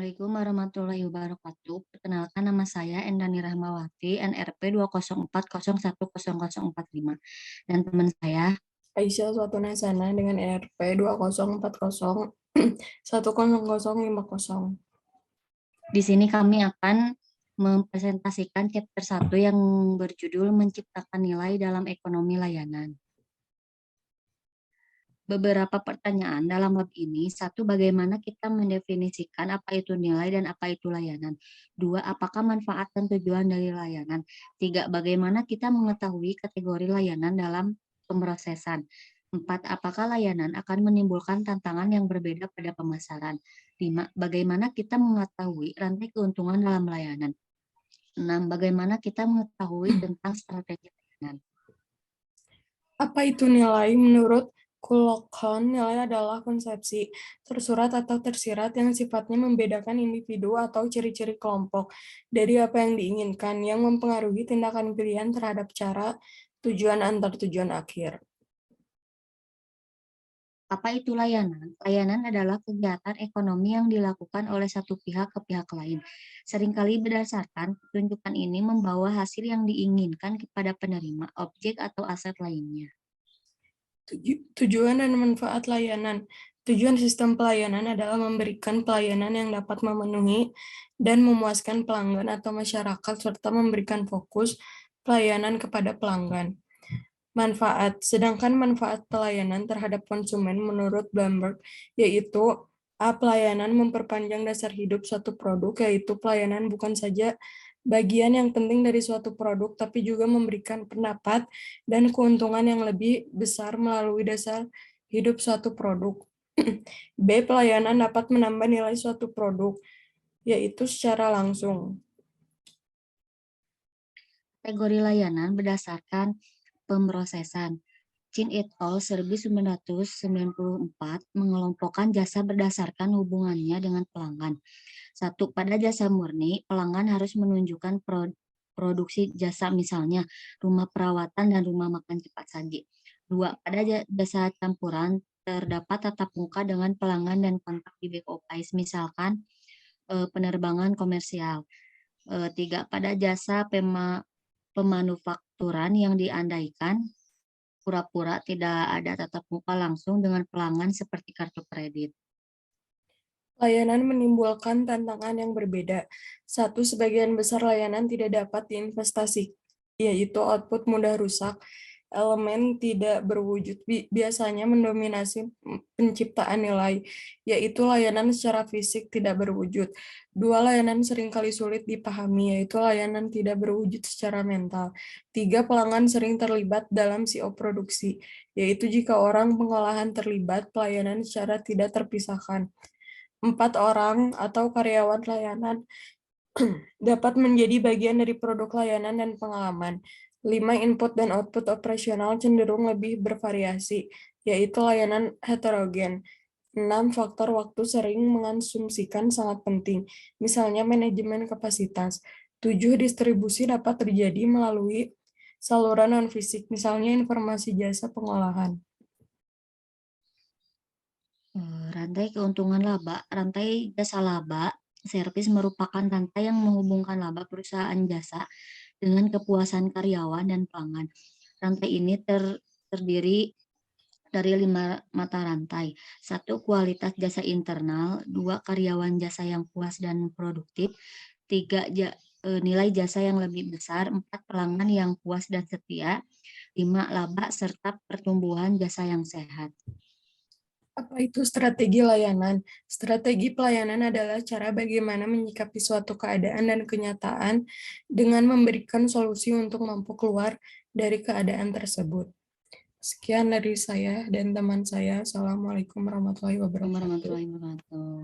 Assalamualaikum warahmatullahi wabarakatuh. Perkenalkan nama saya Endani Rahmawati, NRP 204010045. Dan teman saya, Aisyah suatu Nasana dengan ERP 2040 di sini kami akan mempresentasikan chapter 1 yang berjudul Menciptakan Nilai dalam Ekonomi Layanan. Beberapa pertanyaan dalam bab ini. Satu, bagaimana kita mendefinisikan apa itu nilai dan apa itu layanan. Dua, apakah manfaat dan tujuan dari layanan. Tiga, bagaimana kita mengetahui kategori layanan dalam pemrosesan. Empat, apakah layanan akan menimbulkan tantangan yang berbeda pada pemasaran. Lima, bagaimana kita mengetahui rantai keuntungan dalam layanan. Enam, bagaimana kita mengetahui tentang strategi layanan. Apa itu nilai? Menurut Kulokon, nilai adalah konsepsi tersurat atau tersirat yang sifatnya membedakan individu atau ciri-ciri kelompok dari apa yang diinginkan, yang mempengaruhi tindakan pilihan terhadap cara, tujuan antar tujuan akhir. Apa itu layanan? Layanan adalah kegiatan ekonomi yang dilakukan oleh satu pihak ke pihak lain. Seringkali berdasarkan pertunjukan ini membawa hasil yang diinginkan kepada penerima, objek atau aset lainnya. Tujuan dan manfaat layanan. Tujuan sistem pelayanan adalah memberikan pelayanan yang dapat memenuhi dan memuaskan pelanggan atau masyarakat serta memberikan fokus pelayanan kepada pelanggan. Manfaat, sedangkan manfaat pelayanan terhadap konsumen menurut Bloomberg yaitu A. Pelayanan memperpanjang dasar hidup suatu produk, yaitu pelayanan bukan saja bagian yang penting dari suatu produk, tapi juga memberikan pendapat dan keuntungan yang lebih besar melalui dasar hidup suatu produk. B. Pelayanan dapat menambah nilai suatu produk, yaitu secara langsung. Kategori layanan berdasarkan pemrosesan. Chin et al. 1994 mengelompokkan jasa berdasarkan hubungannya dengan pelanggan. Satu, pada jasa murni, pelanggan harus menunjukkan produksi jasa, misalnya rumah perawatan dan rumah makan cepat saji. Dua, pada jasa campuran, terdapat tatap muka dengan pelanggan dan kontak di back office, misalkan penerbangan komersial. Tiga, pada jasa pemanufakturan yang diandaikan, pura-pura tidak ada tatap muka langsung dengan pelanggan seperti kartu kredit. Layanan menimbulkan tantangan yang berbeda. Satu, sebagian besar layanan tidak dapat diinvestasi, yaitu output mudah rusak. Elemen tidak berwujud biasanya mendominasi penciptaan nilai, yaitu layanan secara fisik tidak berwujud. Dua, layanan seringkali sulit dipahami, yaitu layanan tidak berwujud secara mental. Tiga, pelanggan sering terlibat dalam CO produksi, yaitu jika orang pengolahan terlibat, pelayanan secara tidak terpisahkan. 4 orang atau karyawan layanan dapat menjadi bagian dari produk layanan dan pengalaman. 5, input dan output operasional cenderung lebih bervariasi, yaitu layanan heterogen. 6, faktor waktu sering mengonsumsikan sangat penting, misalnya manajemen kapasitas. 7, distribusi dapat terjadi melalui saluran non-fisik, misalnya informasi jasa pengolahan. Rantai keuntungan laba. Rantai jasa laba servis merupakan rantai yang menghubungkan laba perusahaan jasa dengan kepuasan karyawan dan pelanggan. Rantai ini terdiri dari 5 mata rantai. Satu, kualitas jasa internal. Dua, karyawan jasa yang puas dan produktif. Tiga, nilai jasa yang lebih besar. Empat, pelanggan yang puas dan setia. Lima, laba serta pertumbuhan jasa yang sehat. Apa itu strategi layanan? Strategi pelayanan adalah cara bagaimana menyikapi suatu keadaan dan kenyataan dengan memberikan solusi untuk mampu keluar dari keadaan tersebut. Sekian dari saya dan teman saya. Assalamualaikum warahmatullahi wabarakatuh. Warahmatullahi wabarakatuh.